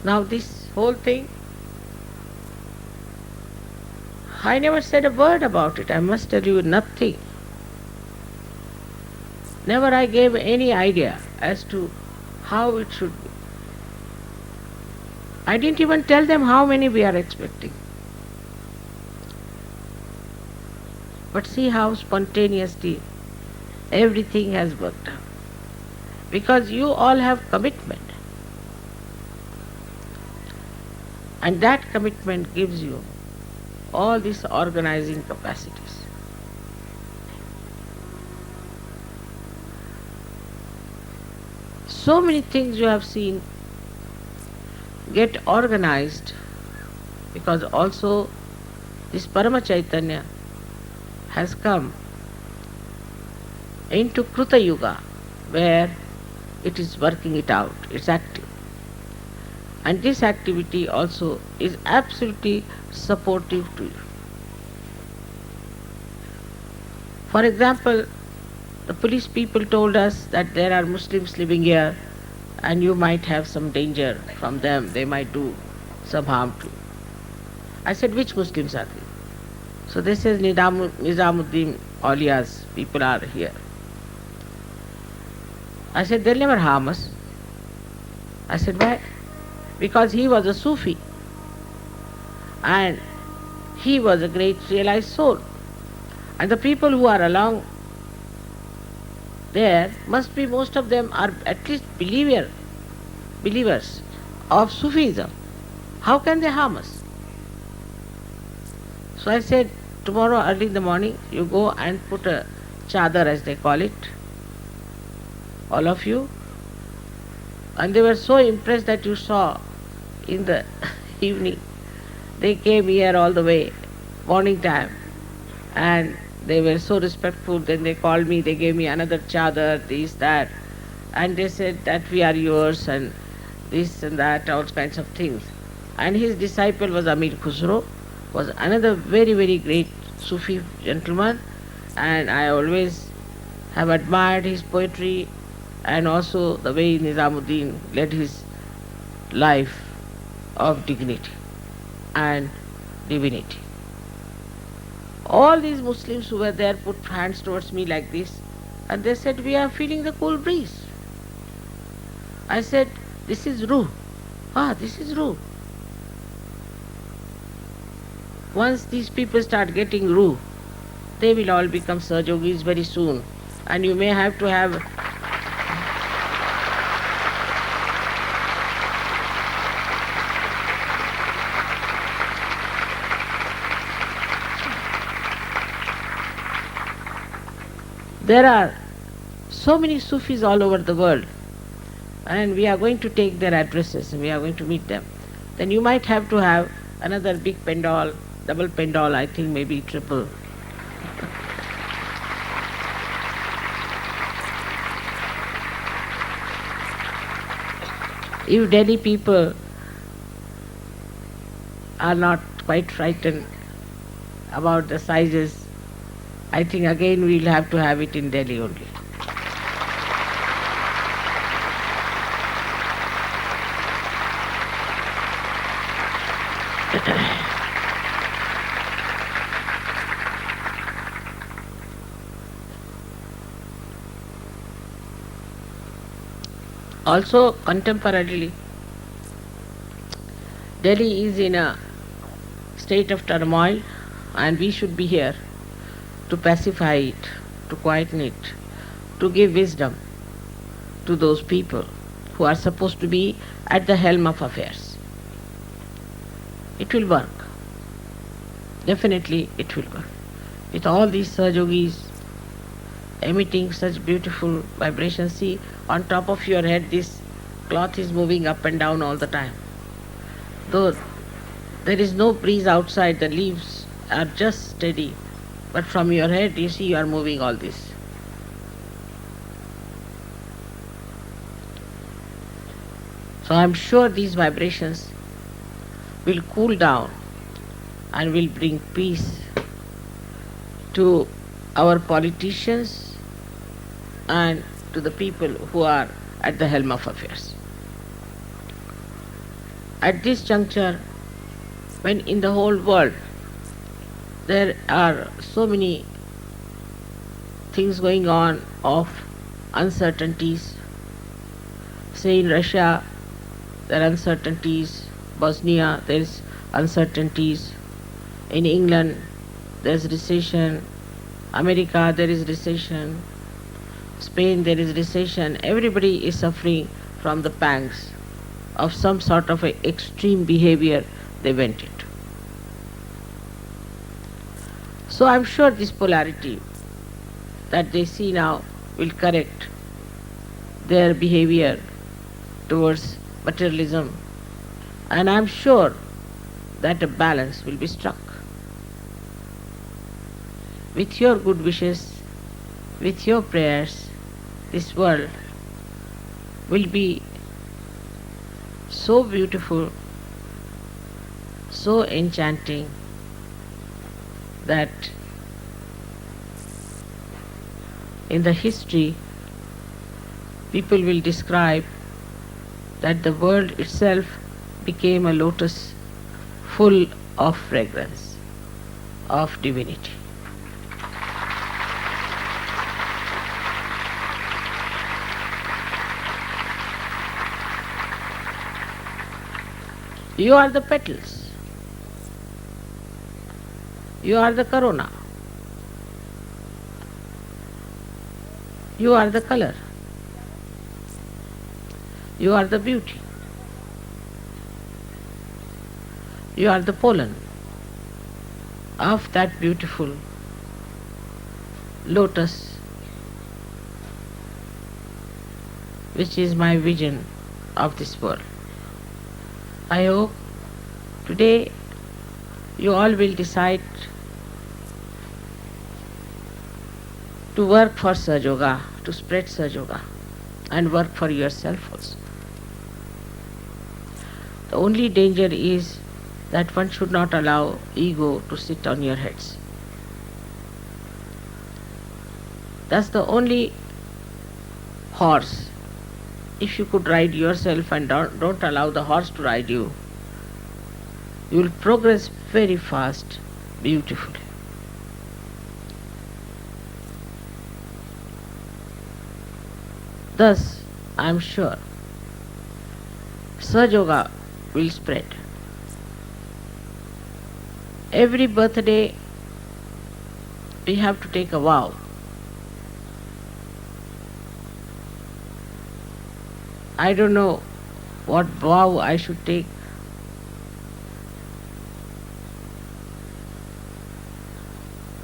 Now this whole thing, I never said a word about it. I must tell you nothing. Never I gave any idea as to how it should be. I didn't even tell them how many we are expecting. But see how spontaneously everything has worked out. Because you all have commitment. And that commitment gives you all these organizing capacities. So many things you have seen get organized because also this Parama Chaitanya has come into Kruta Yuga where it is working it out, it's active. And this activity also is absolutely supportive to you. For example, the police people told us that there are Muslims living here and you might have some danger from them, they might do some harm to you. I said, which Muslims are they? So they said Nizamuddin Aulia's people are here. I said, they'll never harm us. I said, why? Because he was a Sufi and he was a great realized soul. And the people who are along there must be, most of them are at least believers of Sufism. How can they harm us? So I said, tomorrow early in the morning you go and put a chadar, as they call it, all of you. And they were so impressed that you saw in the evening. They came here all the way, morning time, and they were so respectful. Then they called me, they gave me another chadar, this, that, and they said that we are yours and this and that, all kinds of things. And his disciple was Amir Khusro, was another very, very great Sufi gentleman, and I always have admired his poetry and also the way Nizamuddin led his life of dignity and divinity. All these Muslims who were there put hands towards me like this and they said, we are feeling the cool breeze. I said, this is Ruh. This is Ruh. Once these people start getting Ruh, they will all become Sahajogis very soon. And you may have to have there are so many Sufis all over the world, and we are going to take their addresses and we are going to meet them. Then you might have to have another big pendal, double pendal, I think maybe triple. If Delhi people are not quite frightened about the sizes, I think again we'll have to have it in Delhi only. Also, contemporarily, Delhi is in a state of turmoil and we should be here to pacify it, to quieten it, to give wisdom to those people who are supposed to be at the helm of affairs. It will work. Definitely it will work. With all these Sahajogis emitting such beautiful vibrations, see, on top of your head this cloth is moving up and down all the time. Though there is no breeze outside, the leaves are just steady, but from your head you see you are moving all this. So I am sure these vibrations will cool down and will bring peace to our politicians and to the people who are at the helm of affairs. at this juncture, when in the whole world there are so many things going on of uncertainties, say in Russia there are uncertainties, Bosnia there is uncertainties, in England there is recession, America there is recession, Spain there is recession, everybody is suffering from the pangs of some sort of a extreme behavior they went into. So I'm sure this polarity that they see now will correct their behavior towards materialism, and I'm sure that a balance will be struck. With your good wishes, with your prayers, this world will be so beautiful, so enchanting, that in the history people will describe that the world itself became a lotus full of fragrance of divinity. You are the petals. You are the corona. You are the color. You are the beauty. You are the pollen of that beautiful lotus, which is my vision of this world. I hope today you all will decide to work for Sahaja Yoga, to spread Sahaja Yoga, and work for yourself also. The only danger is that one should not allow ego to sit on your heads. That's the only horse. If you could ride yourself and don't allow the horse to ride you, you will progress very fast, beautifully. Thus, I am sure Sahaja Yoga will spread. Every birthday we have to take a vow. I don't know what vow I should take.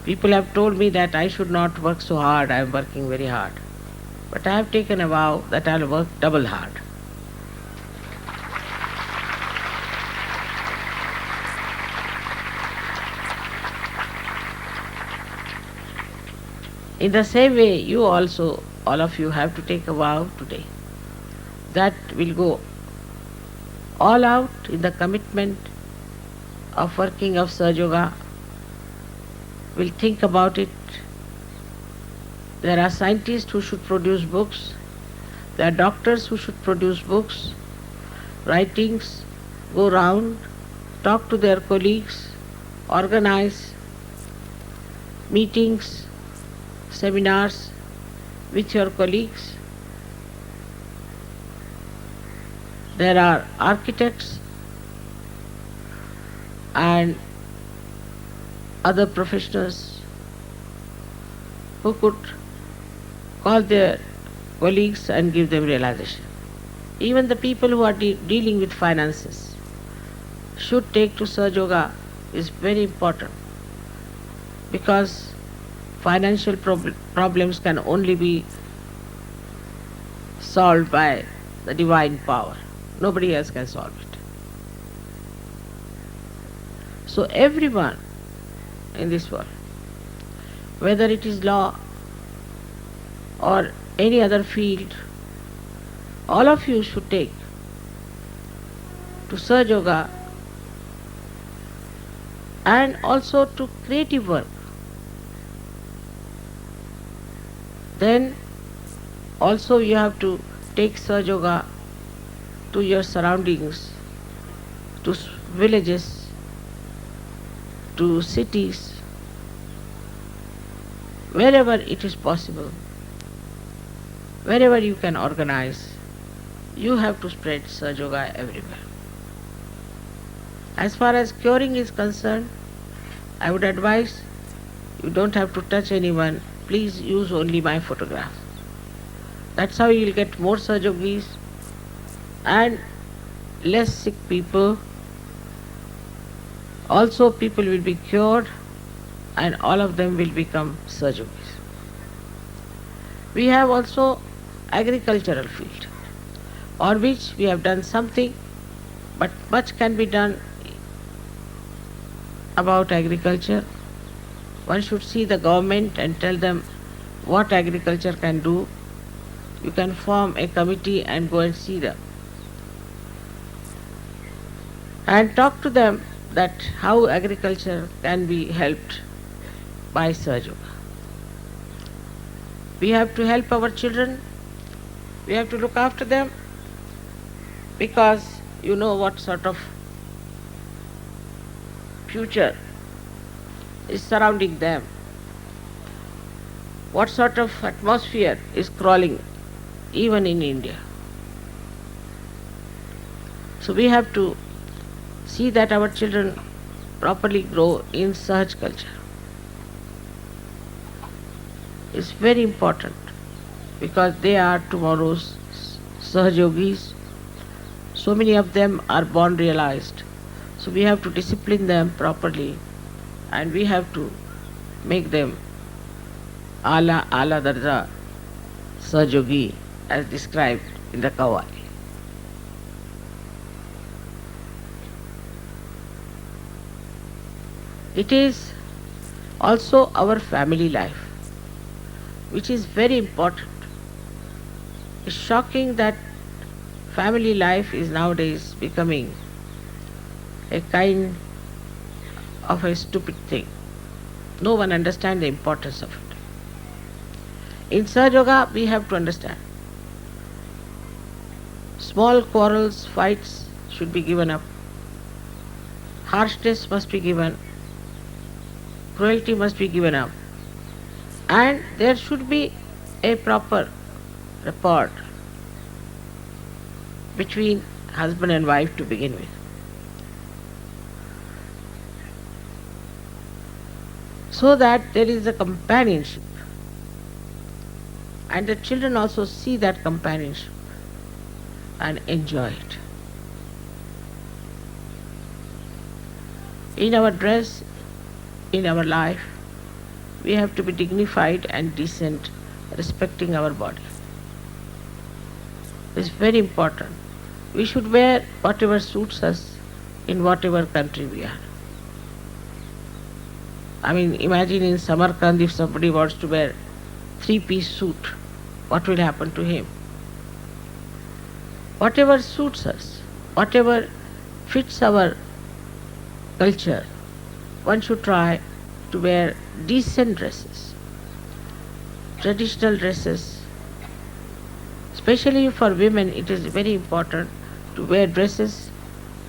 People have told me that I should not work so hard. I am working very hard. But I have taken a vow that I will work double hard. In the same way, you also, all of you, have to take a vow today that will go all out in the commitment of working of Sahaja Yoga. Will think about it. There are scientists who should produce books. There are doctors who should produce books, writings, go round, talk to their colleagues, organize meetings, seminars with your colleagues. There are architects and other professionals who could call their colleagues and give them realization. Even the people who are dealing with finances should take to Sahaja Yoga is very important, because financial problems can only be solved by the divine power. Nobody else can solve it. So everyone in this world, whether it is law or any other field, all of you should take to Sahaja Yoga and also to creative work. Then also you have to take Sahaja Yoga to your surroundings, to villages, to cities, wherever it is possible, wherever you can organize, you have to spread Sahaja Yoga everywhere. As far as curing is concerned, I would advise you don't have to touch anyone, please use only my photograph. That's how you will get more Sahaja Yogis and less sick people. Also people will be cured and all of them will become Sahaja Yogis. We have also agricultural field on which we have done something, but much can be done about agriculture. One should see the government and tell them what agriculture can do. You can form a committee and go and see them and talk to them that how agriculture can be helped by Sahaja Yoga. We have to help our children, we have to look after them, because you know what sort of future is surrounding them, what sort of atmosphere is crawling even in India. So we have to see that our children properly grow in Sahaj culture. It's very important because they are tomorrow's Sahaj Yogis. So many of them are born realized. So we have to discipline them properly and we have to make them Ala Darja Sahaj Yogi as described in the Kawali. It is also our family life, which is very important. It's shocking that family life is nowadays becoming a kind of a stupid thing. No one understands the importance of it. In Sahaja Yoga, we have to understand. Small quarrels, fights should be given up. Harshness must be given. Cruelty must be given up. And there should be a proper rapport between husband and wife to begin with. So that there is a companionship. And the children also see that companionship and enjoy it. In our dress, in our life, we have to be dignified and decent, respecting our body. It's very important. We should wear whatever suits us in whatever country we are. I mean, imagine in Samarkand if somebody wants to wear three-piece suit, what will happen to him? Whatever suits us, whatever fits our culture, one should try to wear decent dresses, traditional dresses. Especially for women, it is very important to wear dresses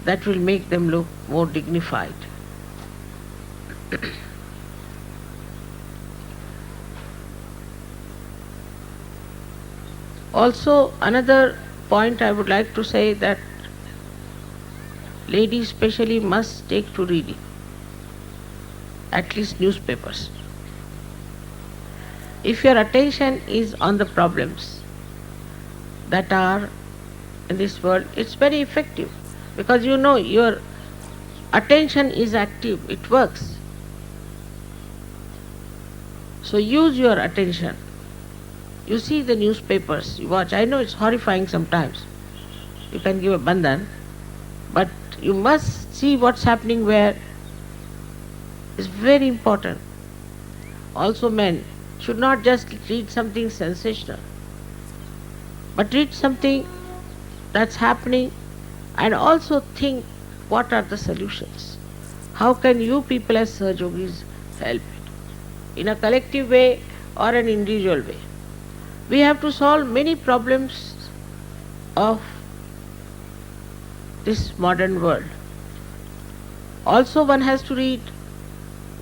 that will make them look more dignified. Also, another point I would like to say that ladies especially must take to reading, at least newspapers. If your attention is on the problems that are in this world, it's very effective because you know your attention is active, it works. So use your attention. You see the newspapers, you watch. I know it's horrifying sometimes. You can give a bandhan, but you must see what's happening where. It's very important. Also men should not just read something sensational, but read something that's happening and also think what are the solutions. How can you people as Sahaja Yogis help it? In a collective way or an individual way. We have to solve many problems of this modern world. Also, one has to read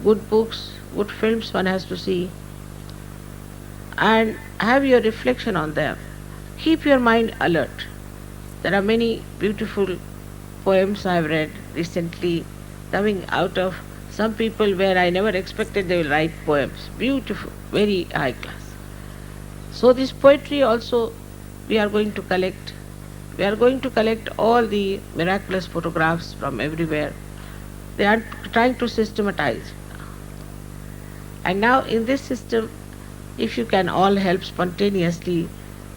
good books, good films one has to see, and have your reflection on them. Keep your mind alert. There are many beautiful poems I've read recently coming out of some people where I never expected they will write poems. Beautiful, very high class. So this poetry also we are going to collect. We are going to collect all the miraculous photographs from everywhere. They are trying to systematize. And now in this system, if you can all help spontaneously,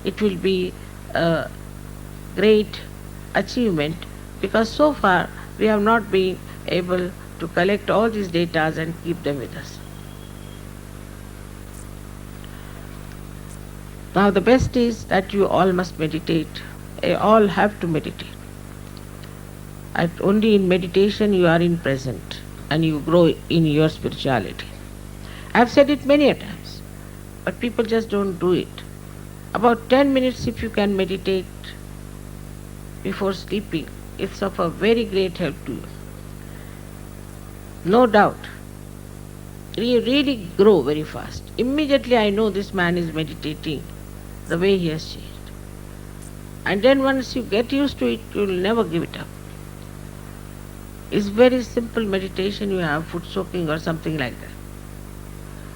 it will be a great achievement, because so far we have not been able to collect all these data and keep them with us. Now the best is that you all must meditate. You all have to meditate. Only in meditation you are in present and you grow in your spirituality. I have said it many a times, but people just don't do it. About 10 minutes if you can meditate before sleeping, it's of a very great help to you. No doubt. You really grow very fast. Immediately I know this man is meditating, the way he has changed. And then once you get used to it, you will never give it up. It's very simple meditation, you have foot soaking or something like that.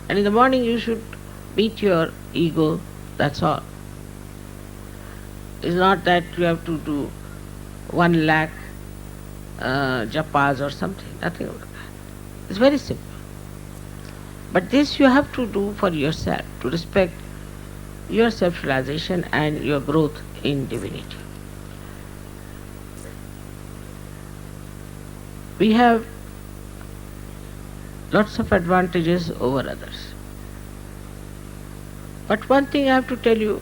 And in the morning you should beat your ego, that's all. It's not that you have to do 1 lakh japas or something, nothing like that. It's very simple. But this you have to do for yourself, to respect your self-realization and your growth in divinity. We have lots of advantages over others. But one thing I have to tell you,